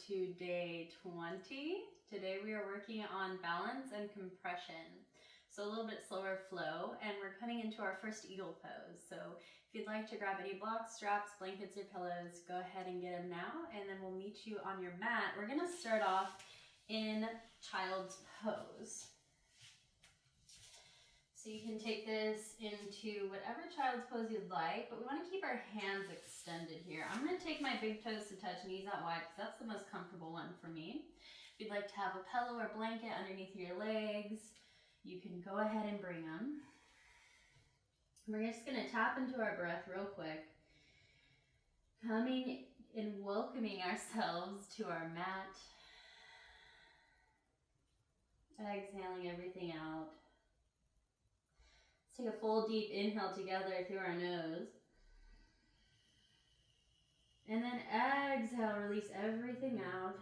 to day 20. Today we are working on balance and compression. So a little bit slower flow, and we're cutting into our first eagle pose. So if you'd like to grab any blocks, straps, blankets, or pillows, go ahead and get them now, and then we'll meet you on your mat. We're gonna start off in child's pose. So you can take this into whatever child's pose you'd like, but we want to keep our hands extended here. I'm going to take my big toes to touch, knees out wide, because that's the most comfortable one for me. If you'd like to have a pillow or blanket underneath your legs, you can go ahead and bring them. We're just going to tap into our breath real quick, coming and welcoming ourselves to our mat, exhaling everything out. Take a full deep inhale together through our nose. And then exhale, release everything out.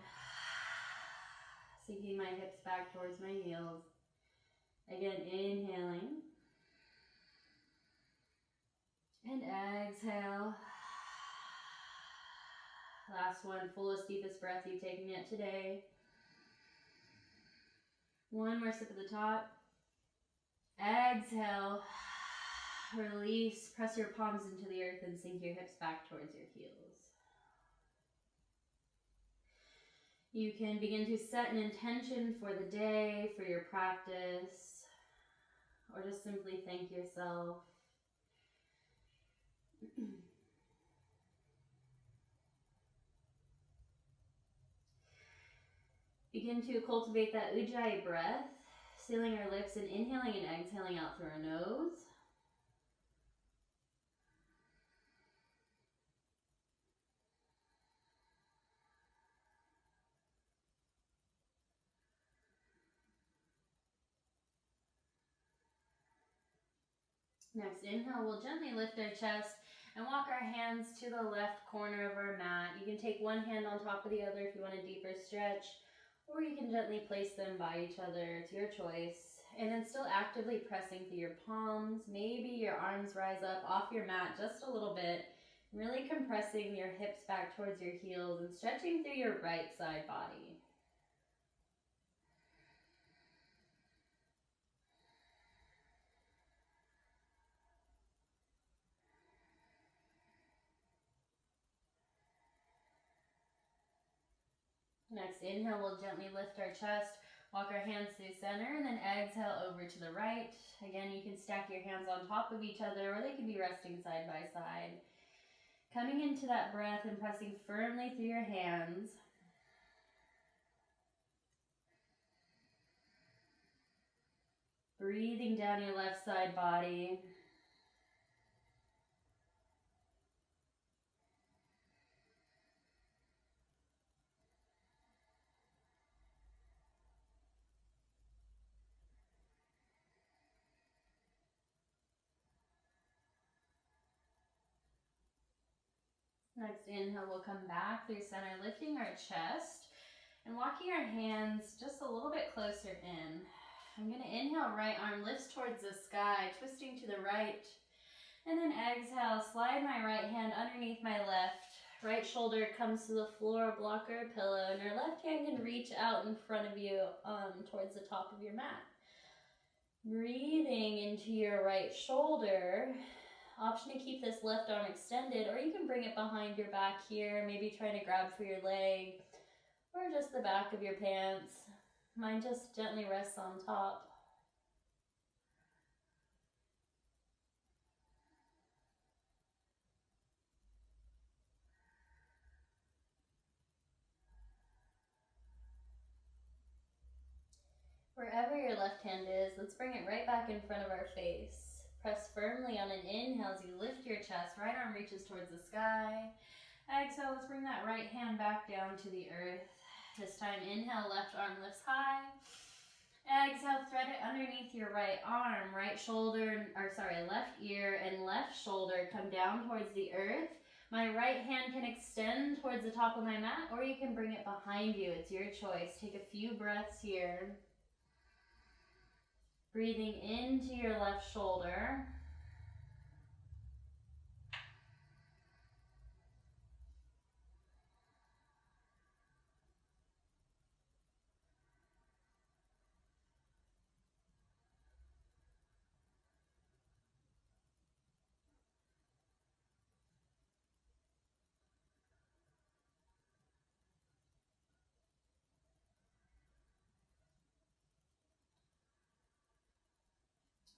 Sinking my hips back towards my heels. Again, inhaling. And exhale. Last one, fullest, deepest breath you've taken yet today. One more sip at the top. Exhale, release, press your palms into the earth and sink your hips back towards your heels. You can begin to set an intention for the day, for your practice, or just simply thank yourself. Begin to cultivate that ujjayi breath. Sealing our lips and inhaling and exhaling out through our nose. Next inhale, we'll gently lift our chest and walk our hands to the left corner of our mat. You can take one hand on top of the other if you want a deeper stretch, or you can gently place them by each other. It's your choice. And then still actively pressing through your palms. Maybe your arms rise up off your mat just a little bit. Really compressing your hips back towards your heels and stretching through your right side body. Next inhale, we'll gently lift our chest, walk our hands through center, and then exhale over to the right. Again, you can stack your hands on top of each other, or they can be resting side by side. Coming into that breath and pressing firmly through your hands. Breathing down your left side body. Next inhale, we'll come back through center, lifting our chest and walking our hands just a little bit closer in. I'm going to inhale, right arm lifts towards the sky, twisting to the right. And then exhale, slide my right hand underneath my left. Right shoulder comes to the floor, blocker, pillow, and your left hand can reach out in front of you towards the top of your mat. Breathing into your right shoulder. Option to keep this left arm extended, or you can bring it behind your back here, maybe trying to grab for your leg, or just the back of your pants. Mine just gently rests on top. Wherever your left hand is, let's bring it right back in front of our face. Press firmly on an inhale as you lift your chest. Right arm reaches towards the sky. Exhale, let's bring that right hand back down to the earth. This time, inhale, left arm lifts high. Exhale, thread it underneath your right arm. Right shoulder, left ear and left shoulder come down towards the earth. My right hand can extend towards the top of my mat, or you can bring it behind you. It's your choice. Take a few breaths here. Breathing into your left shoulder.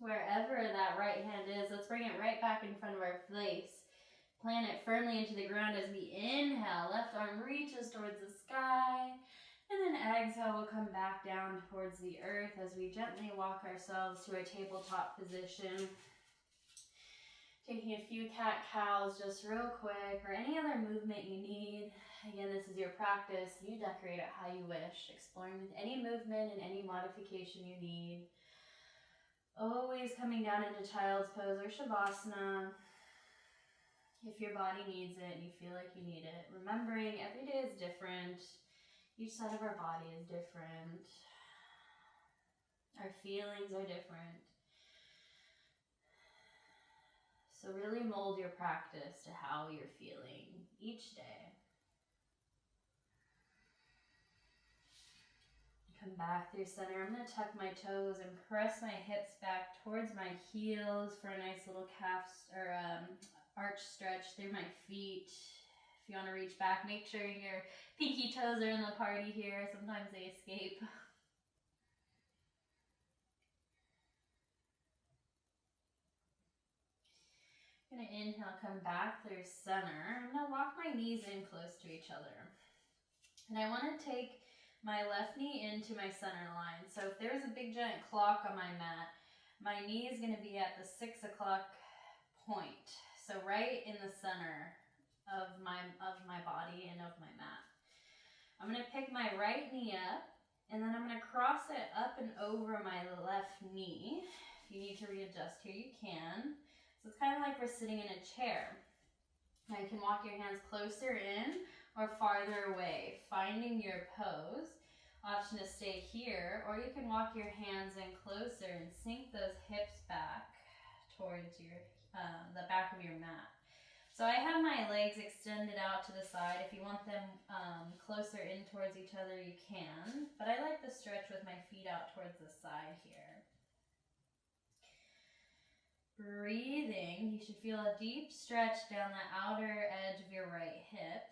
Wherever that right hand is, let's bring it right back in front of our face. Plant it firmly into the ground as we inhale. Left arm reaches towards the sky. And then exhale, we'll come back down towards the earth as we gently walk ourselves to a tabletop position. Taking a few cat-cows just real quick, or any other movement you need. Again, this is your practice. You decorate it how you wish, exploring any movement and any modification you need. Always coming down into child's pose or shavasana if your body needs it and you feel like you need it. Remembering every day is different. Each side of our body is different. Our feelings are different. So really mold your practice to how you're feeling each day. Come back through center. I'm going to tuck my toes and press my hips back towards my heels for a nice little calf or arch stretch through my feet. If you want to reach back, make sure your pinky toes are in the party here. Sometimes they escape. I'm going to inhale, come back through center. I'm going to walk my knees in close to each other. And I want to take my left knee into my center line. So if there's a big giant clock on my mat, my knee is going to be at the 6 o'clock point. So right in the center of my body and of my mat. I'm going to pick my right knee up, and then I'm going to cross it up and over my left knee. If you need to readjust here, you can. So it's kind of like we're sitting in a chair. Now you can walk your hands closer in or farther away, finding your pose. Option to stay here, or you can walk your hands in closer and sink those hips back towards your the back of your mat. So I have my legs extended out to the side. If you want them closer in towards each other, you can. But I like to stretch with my feet out towards the side here. Breathing, you should feel a deep stretch down the outer edge of your right hip.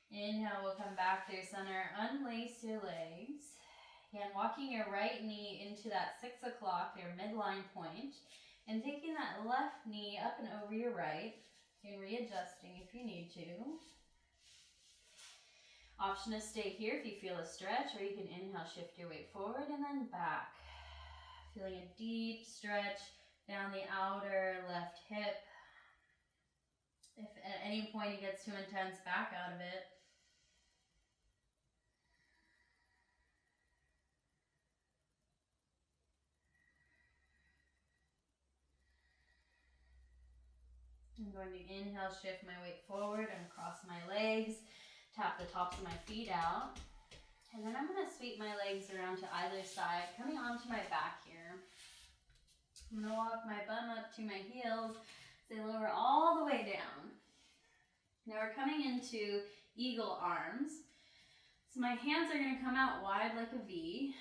Inhale, we'll come back through center, unlace your legs. Again, walking your right knee into that 6 o'clock, your midline point, and taking that left knee up and over your right, and readjusting if you need to. Option to stay here if you feel a stretch, or you can inhale, shift your weight forward and then back. Feeling a deep stretch down the outer left hip. If at any point it gets too intense, back out of it. I'm going to inhale, shift my weight forward and cross my legs, tap the tops of my feet out. And then I'm going to sweep my legs around to either side, coming onto my back here. I'm going to walk my bum up to my heels, they lower all the way down. Now we're coming into eagle arms. So my hands are going to come out wide like a V.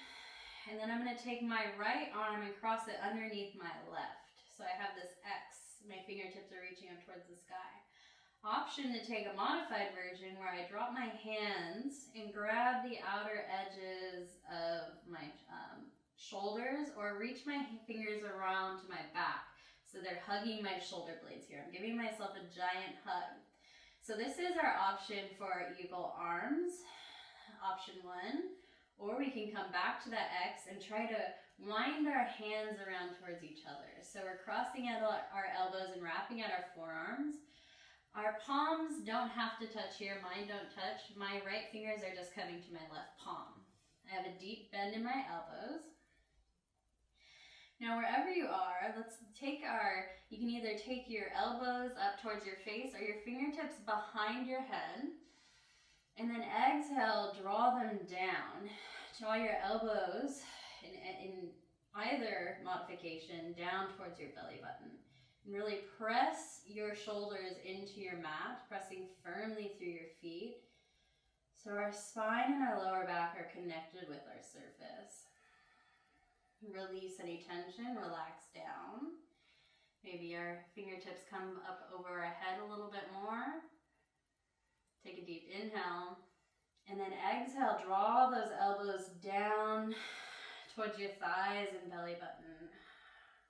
And then I'm going to take my right arm and cross it underneath my left. So I have this X. My fingertips are reaching up towards the sky. Option to take a modified version where I drop my hands and grab the outer edges of my shoulders, or reach my fingers around to my back. So they're hugging my shoulder blades here. I'm giving myself a giant hug. So this is our option for eagle arms, option 1. Or we can come back to that X and try to wind our hands around towards each other. So we're crossing out our elbows and wrapping at our forearms. Our palms don't have to touch here. Mine don't touch. My right fingers are just coming to my left palm. I have a deep bend in my elbows. Now wherever you are, let's take you can either take your elbows up towards your face or your fingertips behind your head. And then exhale, draw them down. Draw your elbows in either modification down towards your belly button. And really press your shoulders into your mat, pressing firmly through your feet. So our spine and our lower back are connected with our surface. Release any tension, relax down. Maybe our fingertips come up over our head a little bit more. Take a deep inhale, and then exhale, draw those elbows down towards your thighs and belly button.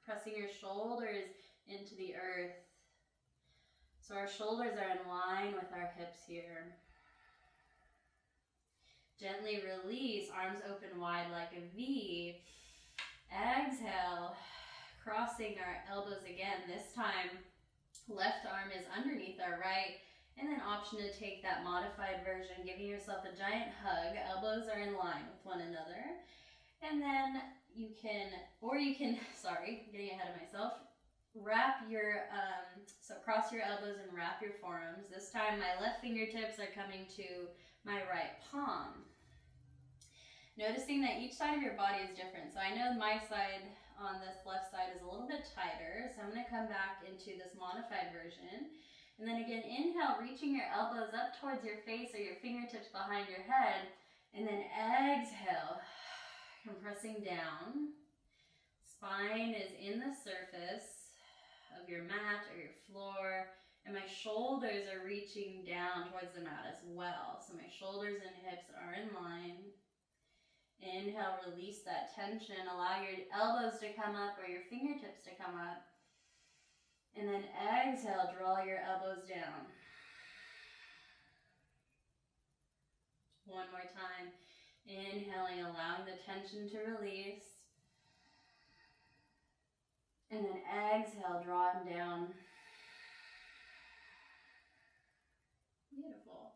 Pressing your shoulders into the earth. So our shoulders are in line with our hips here. Gently release, arms open wide like a V. Exhale, crossing our elbows again. This time, left arm is underneath our right. And then option to take that modified version, giving yourself a giant hug. Elbows are in line with one another. And then you can, sorry, getting ahead of myself. Wrap your, so cross your elbows and wrap your forearms. This time my left fingertips are coming to my right palm. Noticing that each side of your body is different. So I know my side on this left side is a little bit tighter. So I'm going to come back into this modified version. And then again, inhale, reaching your elbows up towards your face or your fingertips behind your head. And then exhale, compressing down. Spine is in the surface of your mat or your floor. And my shoulders are reaching down towards the mat as well. So my shoulders and hips are in line. Inhale, release that tension. Allow your elbows to come up or your fingertips to come up. And then exhale, draw your elbows down. One more time. Inhaling, allowing the tension to release. And then exhale, draw them down. Beautiful.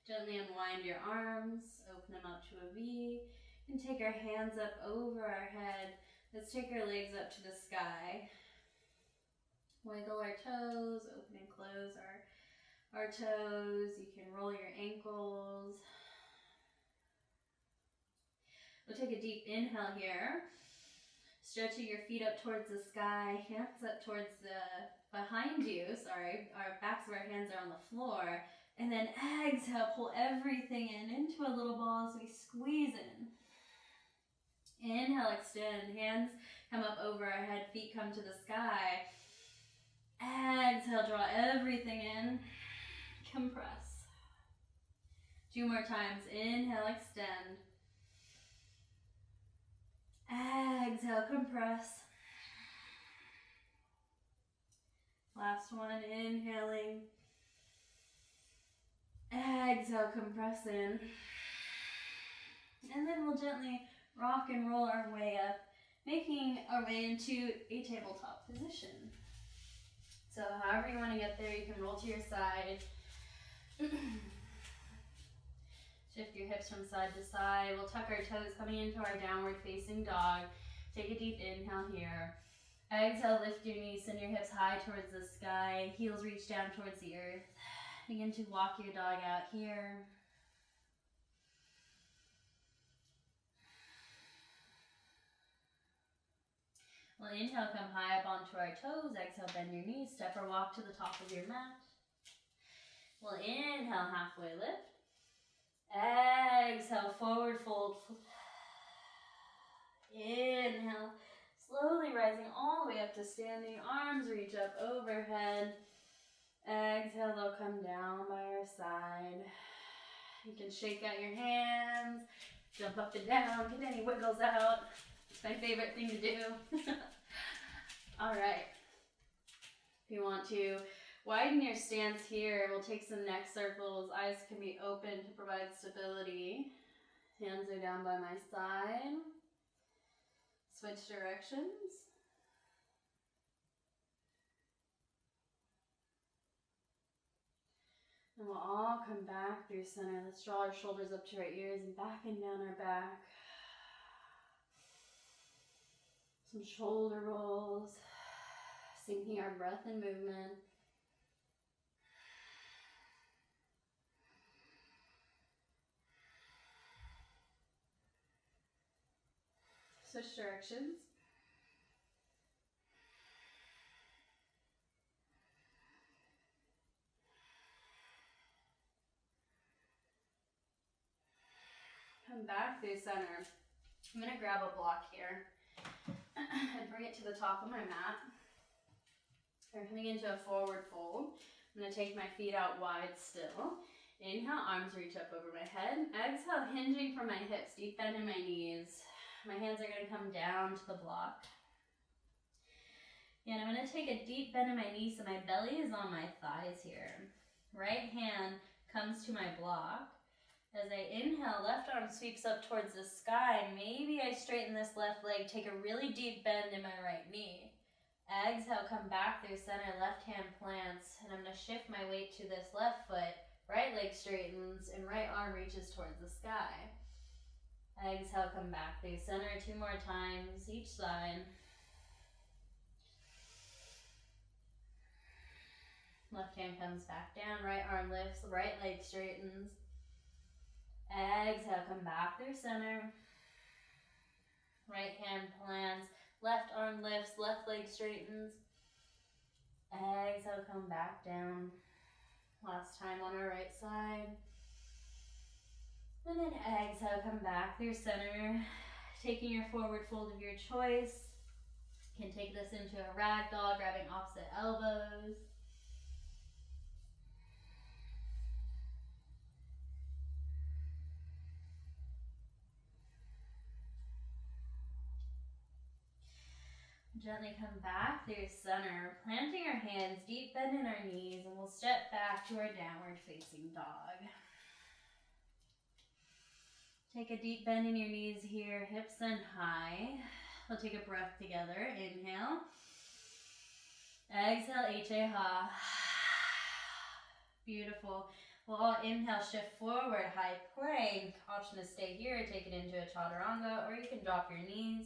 Gently unwind your arms, open them up to a V, and take our hands up over our head. Let's take our legs up to the sky. Wiggle our toes, open and close our toes. You can roll your ankles. We'll take a deep inhale here. Stretching your feet up towards the sky, hands up towards behind you, our backs of our hands are on the floor. And then exhale, pull everything into a little ball as we squeeze in. Inhale, extend, hands come up over our head, feet come to the sky. Exhale, draw everything in, compress. 2 more times, inhale, extend. Exhale, compress. Last one, inhaling. Exhale, compress in. And then we'll gently rock and roll our way up, making our way into a tabletop position. So however you want to get there, you can roll to your side. Shift your hips from side to side. We'll tuck our toes coming into our downward facing dog. Take a deep inhale here. Exhale, lift your knees, send your hips high towards the sky. Heels reach down towards the earth. Begin to walk your dog out here. We'll inhale, come high up onto our toes. Exhale, bend your knees. Step or walk to the top of your mat. We'll inhale, halfway lift. Exhale, forward fold. Inhale, slowly rising all the way up to standing. Arms reach up overhead. Exhale, they'll come down by our side. You can shake out your hands, jump up and down, get any wiggles out. It's my favorite thing to do. All right. If you want to widen your stance here, we'll take some neck circles. Eyes can be open to provide stability. Hands are down by my side. Switch directions. And we'll all come back through center. Let's draw our shoulders up to our ears and back and down our back. Some shoulder rolls, syncing our breath and movement. Switch directions. Come back through center. I'm going to grab a block here and bring it to the top of my mat. We're coming into a forward fold. I'm going to take my feet out wide still. Inhale, arms reach up over my head. Exhale, hinging from my hips, deep bend in my knees. My hands are going to come down to the block. And I'm going to take a deep bend in my knees so my belly is on my thighs here. Right hand comes to my block. As I inhale, left arm sweeps up towards the sky. Maybe I straighten this left leg, take a really deep bend in my right knee. Exhale, come back through center, left hand plants, and I'm going to shift my weight to this left foot. Right leg straightens and right arm reaches towards the sky. Exhale, come back through center 2 more times, each side. Left hand comes back down, right arm lifts, right leg straightens. Exhale, come back through center. Right hand plants, left arm lifts, left leg straightens. Exhale, come back down. Last time on our right side. And then exhale, come back through center. Taking your forward fold of your choice. You can take this into a ragdoll, grabbing opposite elbows. Gently come back through center, planting our hands, deep bend in our knees, and we'll step back to our downward facing dog. Take a deep bend in your knees here, hips and high. We'll take a breath together. Inhale. Exhale, H-A-ha. Beautiful. We'll all inhale, shift forward, high plank. Option to stay here, take it into a chaturanga, or you can drop your knees.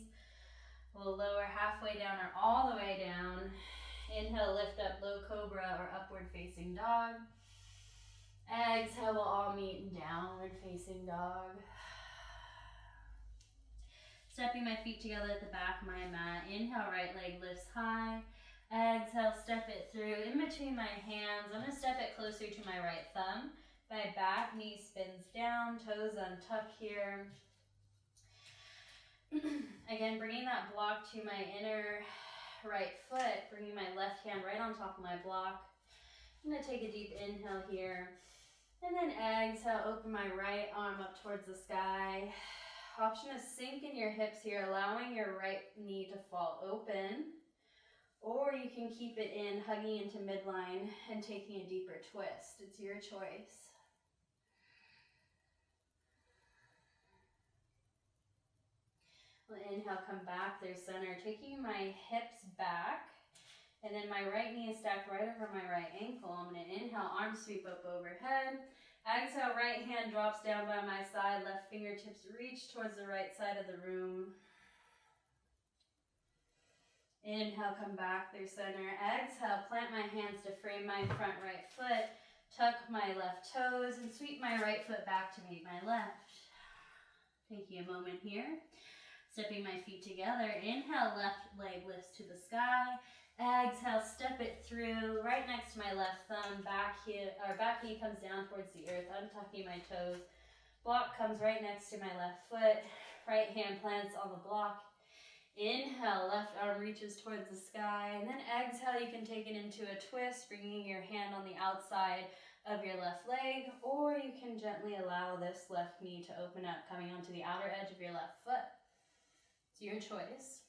We'll lower halfway down or all the way down. Inhale, lift up, low cobra or upward facing dog. Exhale, we'll all meet in downward facing dog. Stepping my feet together at the back of my mat. Inhale, right leg lifts high. Exhale, step it through. In between my hands, I'm going to step it closer to my right thumb. My back knee spins down, toes untuck here. Again, bringing that block to my inner right foot, bringing my left hand right on top of my block. I'm going to take a deep inhale here. And then exhale, open my right arm up towards the sky. Option is sink in your hips here, allowing your right knee to fall open. Or you can keep it in, hugging into midline and taking a deeper twist. It's your choice. We'll inhale, come back through center, taking my hips back. And then my right knee is stacked right over my right ankle. I'm going to inhale, arms sweep up overhead. Exhale, right hand drops down by my side. Left fingertips reach towards the right side of the room. Inhale, come back through center. Exhale, plant my hands to frame my front right foot. Tuck my left toes and sweep my right foot back to meet my left. Taking a moment here. Stepping my feet together. Inhale, left leg lifts to the sky. Exhale, step it through, right next to my left thumb, back knee comes down towards the earth, untucking my toes. Block comes right next to my left foot, right hand plants on the block. Inhale, left arm reaches towards the sky, and then exhale, you can take it into a twist, bringing your hand on the outside of your left leg, or you can gently allow this left knee to open up, coming onto the outer edge of your left foot. It's your choice.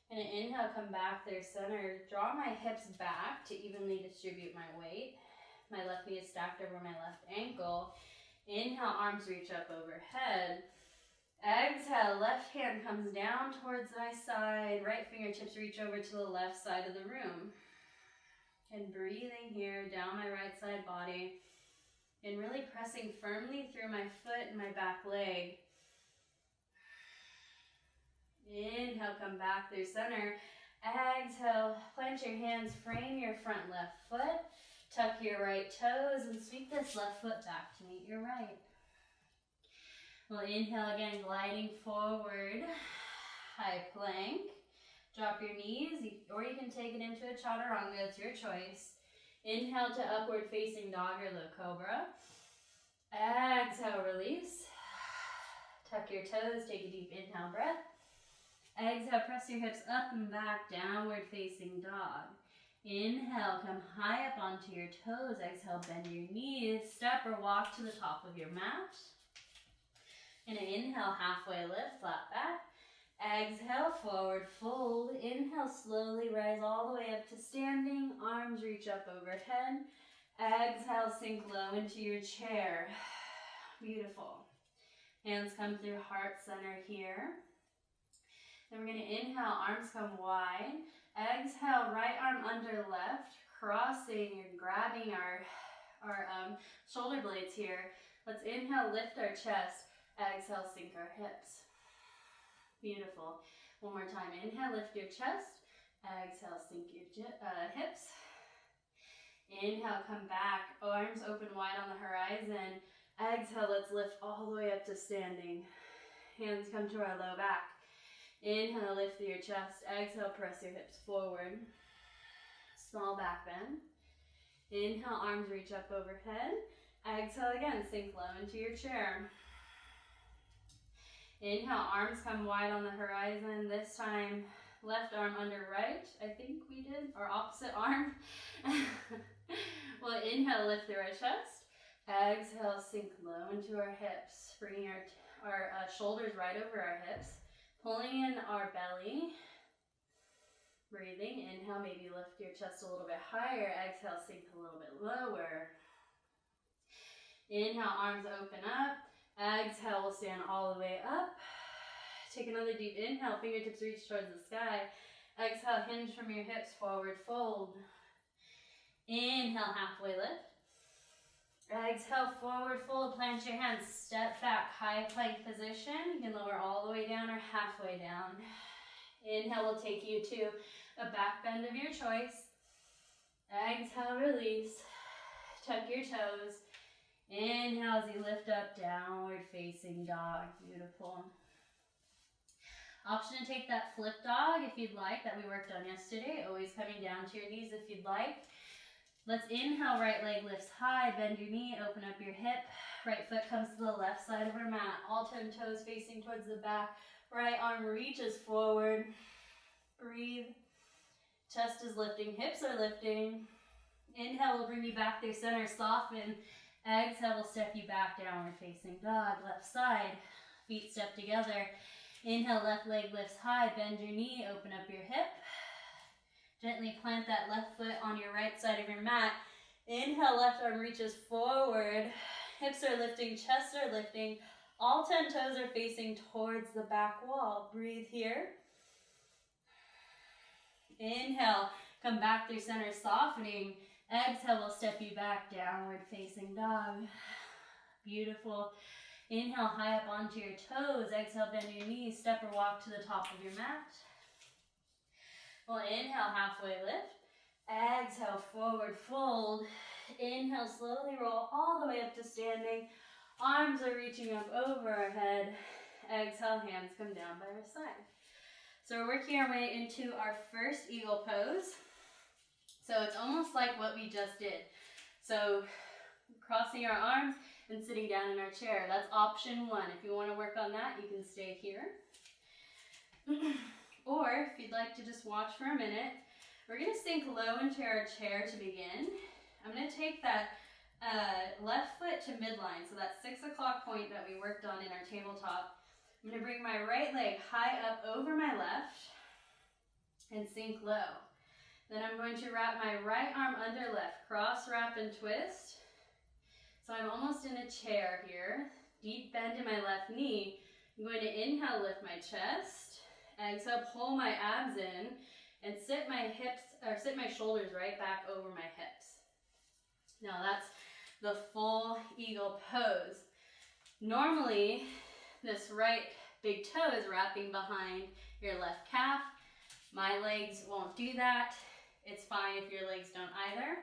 And inhale, come back through center. Draw my hips back to evenly distribute my weight. My left knee is stacked over my left ankle. Inhale, arms reach up overhead. Exhale, left hand comes down towards my side. Right fingertips reach over to the left side of the room. And breathing here down my right side body. And really pressing firmly through my foot and my back leg. Inhale, come back through center. Exhale, plant your hands, frame your front left foot. Tuck your right toes and sweep this left foot back to meet your right. We'll inhale again, gliding forward. High plank. Drop your knees, or you can take it into a chaturanga. It's your choice. Inhale to upward facing dog or low cobra. Exhale, release. Tuck your toes, take a deep inhale breath. Exhale, press your hips up and back, downward facing dog. Inhale, come high up onto your toes. Exhale, bend your knees. Step or walk to the top of your mat. And inhale, halfway lift, flat back. Exhale, forward fold. Inhale, slowly rise all the way up to standing. Arms reach up overhead. Exhale, sink low into your chair. Beautiful. Hands come through heart center here. Then we're going to inhale, arms come wide. Exhale, right arm under left, crossing and grabbing our shoulder blades here. Let's inhale, lift our chest. Exhale, sink our hips. Beautiful. One more time. Inhale, lift your chest. Exhale, sink your hips. Inhale, come back. Arms open wide on the horizon. Exhale, let's lift all the way up to standing. Hands come to our low back. Inhale, lift through your chest. Exhale, press your hips forward. Small back bend. Inhale, arms reach up overhead. Exhale again, sink low into your chair. Inhale, arms come wide on the horizon. This time, left arm under right, I think we did, or opposite arm. We'll inhale, lift through our chest. Exhale, sink low into our hips, bringing our shoulders right over our hips. Pulling in our belly, breathing. Inhale, maybe lift your chest a little bit higher. Exhale, sink a little bit lower. Inhale, arms open up. Exhale, we'll stand all the way up. Take another deep inhale, fingertips reach towards the sky. Exhale, hinge from your hips, forward fold. Inhale, halfway lift. Exhale, forward fold, plant your hands, step back, high plank position. You can lower all the way down or halfway down. Inhale will take you to a back bend of your choice. Exhale, release. Tuck your toes. Inhale as you lift up, downward facing dog. Beautiful. Option to take that flip dog if you'd like, that we worked on yesterday. Always coming down to your knees if you'd like. Let's inhale, right leg lifts high, bend your knee, open up your hip. Right foot comes to the left side of our mat. All 10 toes facing towards the back. Right arm reaches forward. Breathe. Chest is lifting, hips are lifting. Inhale will bring you back through center, soften. Exhale will step you back, downward facing dog. Left side, feet step together. Inhale, left leg lifts high, bend your knee, open up your hip. Gently plant that left foot on your right side of your mat. Inhale, left arm reaches forward. Hips are lifting, chests are lifting. All 10 toes are facing towards the back wall. Breathe here. Inhale, come back through center, softening. Exhale will step you back, downward facing dog. Beautiful. Inhale, high up onto your toes. Exhale, bend your knees, step or walk to the top of your mat. We'll inhale, halfway lift. Exhale, forward fold. Inhale, slowly roll all the way up to standing. Arms are reaching up over our head. Exhale, hands come down by our side. So we're working our way into our first eagle pose. So it's almost like what we just did. So crossing our arms and sitting down in our chair. That's option one. If you want to work on that, you can stay here. Or if you'd like to just watch for a minute, we're going to sink low into our chair to begin. I'm going to take that left foot to midline, so that 6 o'clock point that we worked on in our tabletop. I'm going to bring my right leg high up over my left and sink low. Then I'm going to wrap my right arm under left, cross, wrap, and twist. So I'm almost in a chair here. Deep bend in my left knee. I'm going to inhale, lift my chest. Exhale, pull my abs in and sit my shoulders right back over my hips. Now that's the full eagle pose. Normally, this right big toe is wrapping behind your left calf. My legs won't do that. It's fine if your legs don't either.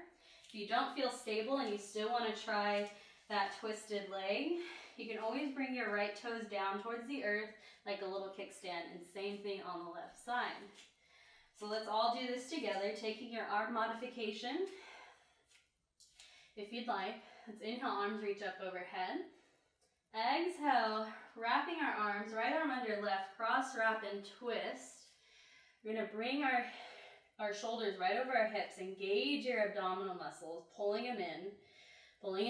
If you don't feel stable and you still want to try that twisted leg, you can always bring your right toes down towards the earth like a little kickstand, and same thing on the left side. So let's all do this together, taking your arm modification. If you'd like, let's inhale, arms reach up overhead. Exhale, wrapping our arms, right arm under left, cross, wrap, and twist. We're going to bring our our shoulders right over our hips. Engage your abdominal muscles, pulling in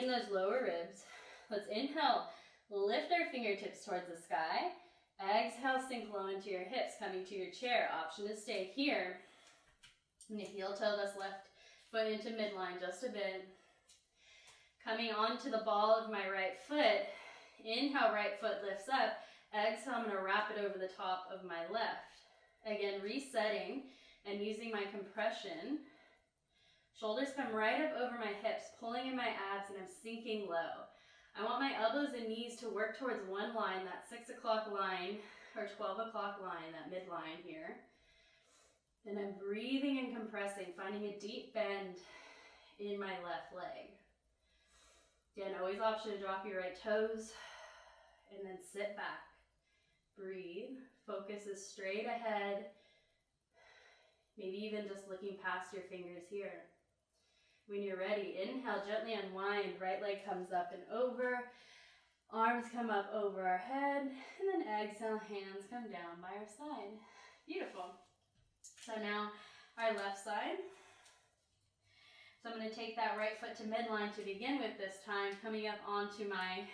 those lower ribs. Let's inhale, lift our fingertips towards the sky. Exhale, sink low into your hips, coming to your chair. Option to stay here. And heel toe this left foot into midline just a bit. Coming onto the ball of my right foot. Inhale, right foot lifts up. Exhale, I'm going to wrap it over the top of my left. Again, resetting and using my compression. Shoulders come right up over my hips, pulling in my abs, and I'm sinking low. I want my elbows and knees to work towards one line, that 6 o'clock line or 12 o'clock line, that midline here. And I'm breathing and compressing, finding a deep bend in my left leg. Again, always option to drop your right toes and then sit back. Breathe. Focus is straight ahead. Maybe even just looking past your fingers here. When you're ready, inhale, gently unwind. Right leg comes up and over. Arms come up over our head. And then exhale, hands come down by our side. Beautiful. So now our left side. So I'm going to take that right foot to midline to begin with this time, coming up onto my,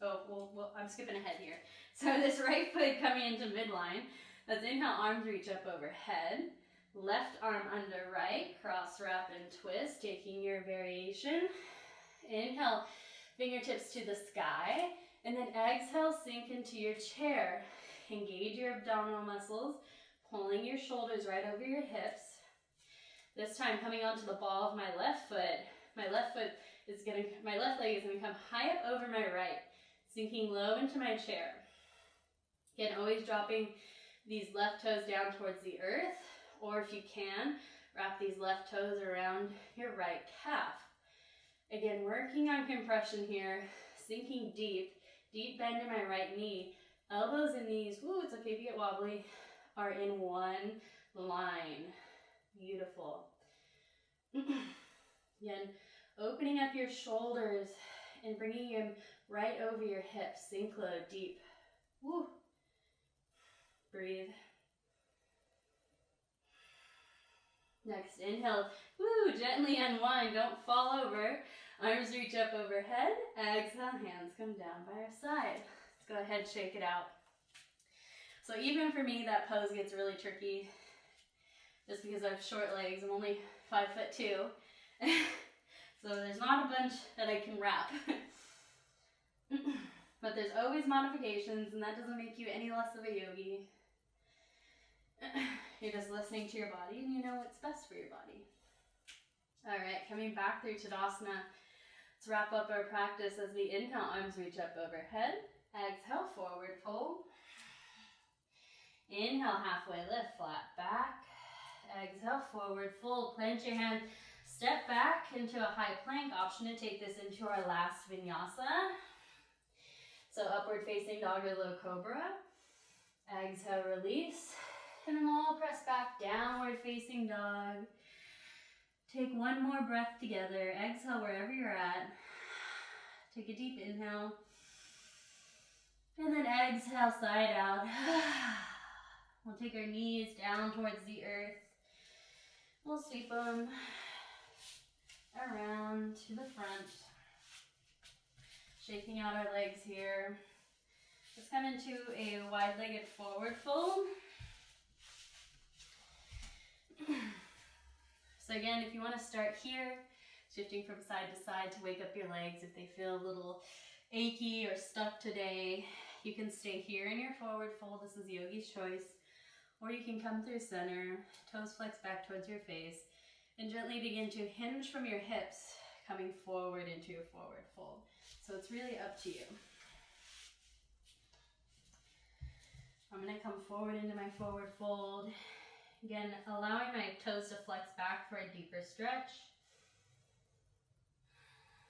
I'm skipping ahead here. So this right foot coming into midline. Let's inhale, arms reach up overhead. Left arm under right, cross wrap and twist, taking your variation. Inhale, fingertips to the sky. And then exhale, sink into your chair. Engage your abdominal muscles, pulling your shoulders right over your hips. This time coming onto the ball of my left foot. My left leg is gonna come high up over my right, sinking low into my chair. Again, always dropping these left toes down towards the earth, or if you can, wrap these left toes around your right calf. Again, working on compression here, sinking deep, deep bend in my right knee. Elbows and knees, it's okay if you get wobbly, are in one line. Beautiful. Again, opening up your shoulders and bringing them right over your hips. Sink low, deep. Woo. Breathe. Next, inhale. Woo, gently unwind. Don't fall over. Arms reach up overhead. Exhale, hands come down by our side. Let's go ahead, shake it out. So even for me, that pose gets really tricky. Just because I have short legs, I'm only 5'2". So there's not a bunch that I can wrap. But there's always modifications, and that doesn't make you any less of a yogi. You're just listening to your body, and you know what's best for your body. All right, coming back through Tadasana. Let's wrap up our practice as we inhale, arms reach up overhead. Exhale, forward fold. Inhale, halfway lift, flat back. Exhale, forward fold. Plant your hand, step back into a high plank. Option to take this into our last vinyasa. So upward facing dog or low cobra. Exhale, release. And then we'll all press back, downward facing dog. Take one more breath together. Exhale wherever you're at. Take a deep inhale. And then exhale, side out. We'll take our knees down towards the earth. We'll sweep them around to the front. Shaking out our legs here. Let's come into a wide-legged forward fold. So again, if you want to start here, shifting from side to side to wake up your legs if they feel a little achy or stuck today, you can stay here in your forward fold. This is yogi's choice. Or you can come through center, toes flex back towards your face, and gently begin to hinge from your hips, coming forward into your forward fold. So it's really up to you. I'm going to come forward into my forward fold. Again, allowing my toes to flex back for a deeper stretch.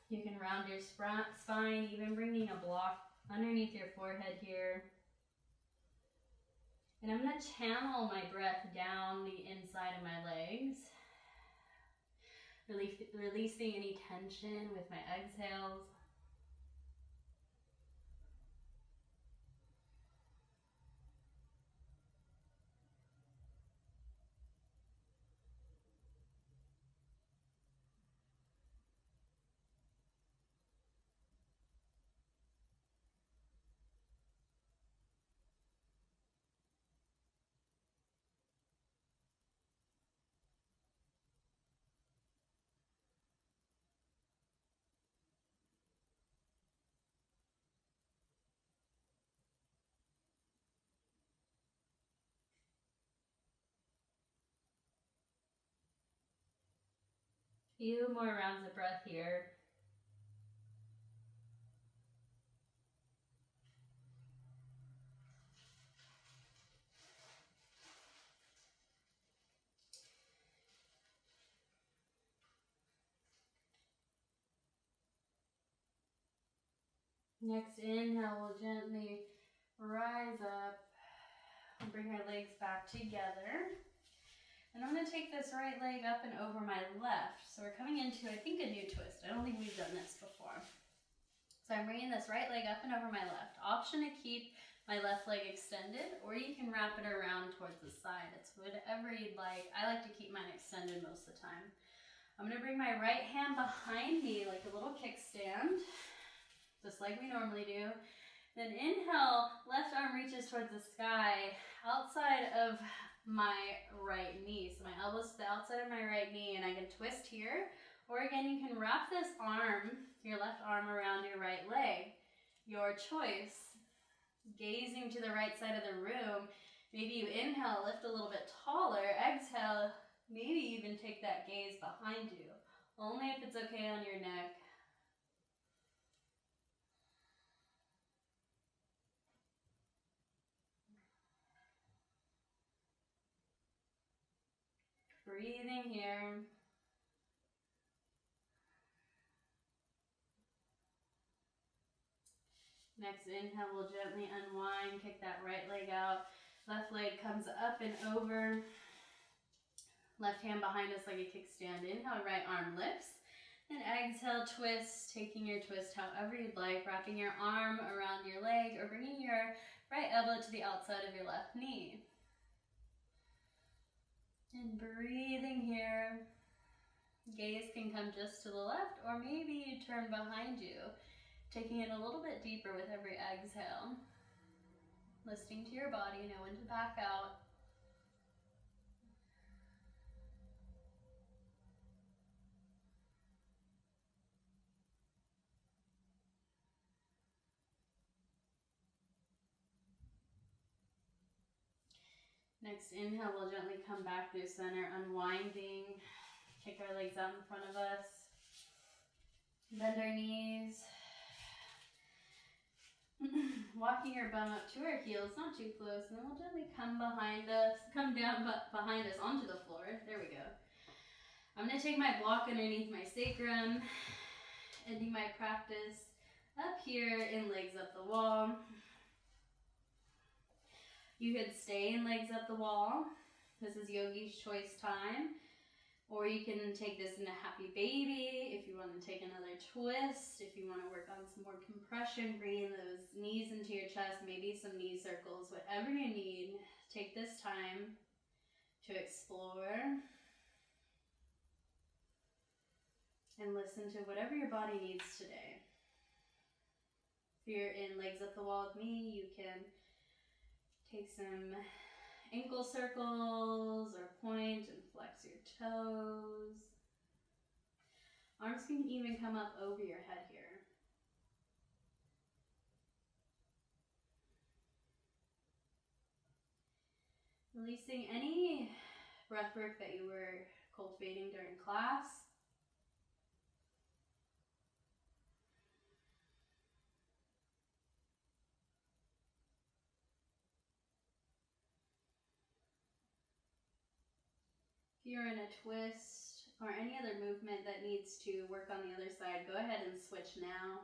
You can round your spine, even bringing a block underneath your forehead here. And I'm going to channel my breath down the inside of my legs, releasing any tension with my exhales. Few more rounds of breath here. Next inhale, we'll gently rise up and bring our legs back together. And I'm going to take this right leg up and over my left. So we're coming into, I think, a new twist. I don't think we've done this before. So I'm bringing this right leg up and over my left. Option to keep my left leg extended, or you can wrap it around towards the side. It's whatever you'd like. I like to keep mine extended most of the time. I'm going to bring my right hand behind me like a little kickstand, just like we normally do. Then inhale, left arm reaches towards the sky, outside of my right knee. So my elbows to the outside of my right knee, and I can twist here. Or again, you can wrap this arm, your left arm, around your right leg. Your choice. Gazing to the right side of the room. Maybe you inhale, lift a little bit taller. Exhale, maybe even take that gaze behind you. Only if it's okay on your neck. Breathing here. Next inhale, we'll gently unwind, kick that right leg out. Left leg comes up and over. Left hand behind us like a kickstand. Inhale, right arm lifts. Then exhale, twist, taking your twist however you'd like, wrapping your arm around your leg or bringing your right elbow to the outside of your left knee. And breathing here. Gaze can come just to the left, or maybe you turn behind you, taking it a little bit deeper with every exhale. Listening to your body, know when to back out. Next inhale, we'll gently come back through center, unwinding. Kick our legs out in front of us. Bend our knees. Walking your bum up to our heels, not too close. And then we'll gently come behind us, come down behind us onto the floor. There we go. I'm going to take my block underneath my sacrum, ending my practice up here in legs up the wall. You could stay in legs up the wall. This is yogi's choice time. Or you can take this into happy baby if you want to take another twist. If you want to work on some more compression, bring those knees into your chest, maybe some knee circles, whatever you need. Take this time to explore and listen to whatever your body needs today. If you're in legs up the wall with me, you can take some ankle circles or point and flex your toes. Arms can even come up over your head here. Releasing any breath work that you were cultivating during class. If you're in a twist or any other movement that needs to work on the other side, go ahead and switch now.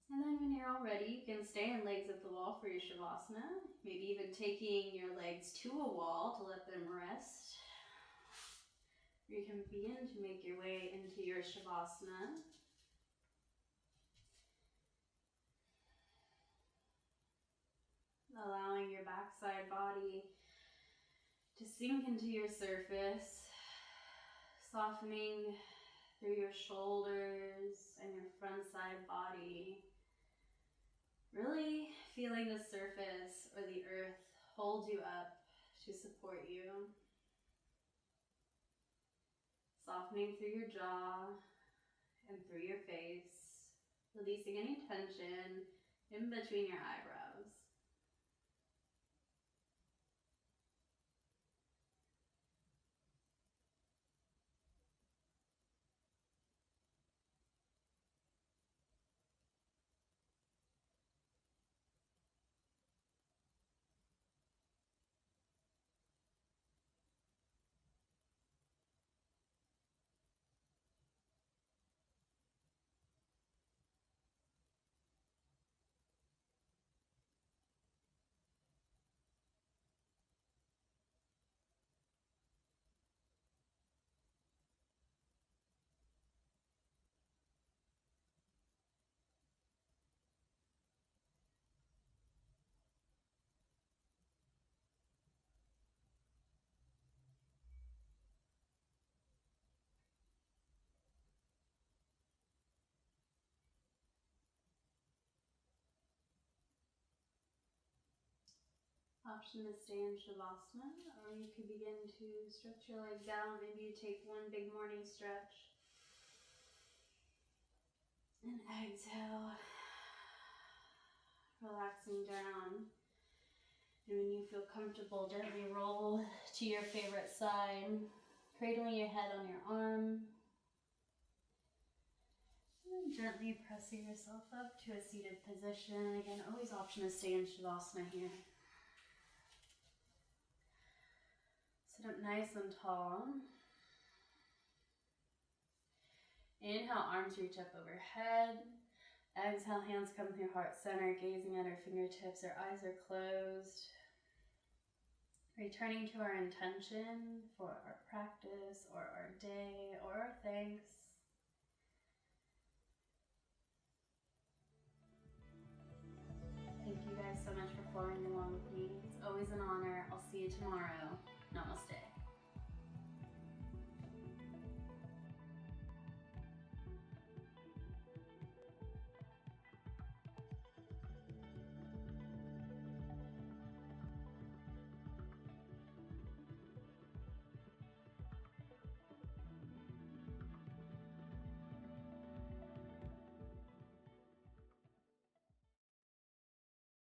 And then when you're all ready, you can stay in legs at the wall for your Shavasana. Maybe even taking your legs to a wall to let them rest. You can begin to make your way into your Shavasana. Allowing your backside body to sink into your surface. Softening through your shoulders and your front side body. Really feeling the surface or the earth hold you up to support you. Softening through your jaw and through your face, releasing any tension in between your eyebrows. Option to stay in Shavasana, or you could begin to stretch your legs out. Maybe you take one big morning stretch. And exhale, relaxing down. And when you feel comfortable, gently roll to your favorite side, cradling your head on your arm. And gently pressing yourself up to a seated position. Again, always option to stay in Shavasana here. Sit up nice and tall. Inhale, arms reach up overhead. Exhale, hands come through heart center, gazing at our fingertips. Our eyes are closed. Returning to our intention for our practice or our day or our thanks. Thank you guys so much for following along with me. It's always an honor. I'll see you tomorrow.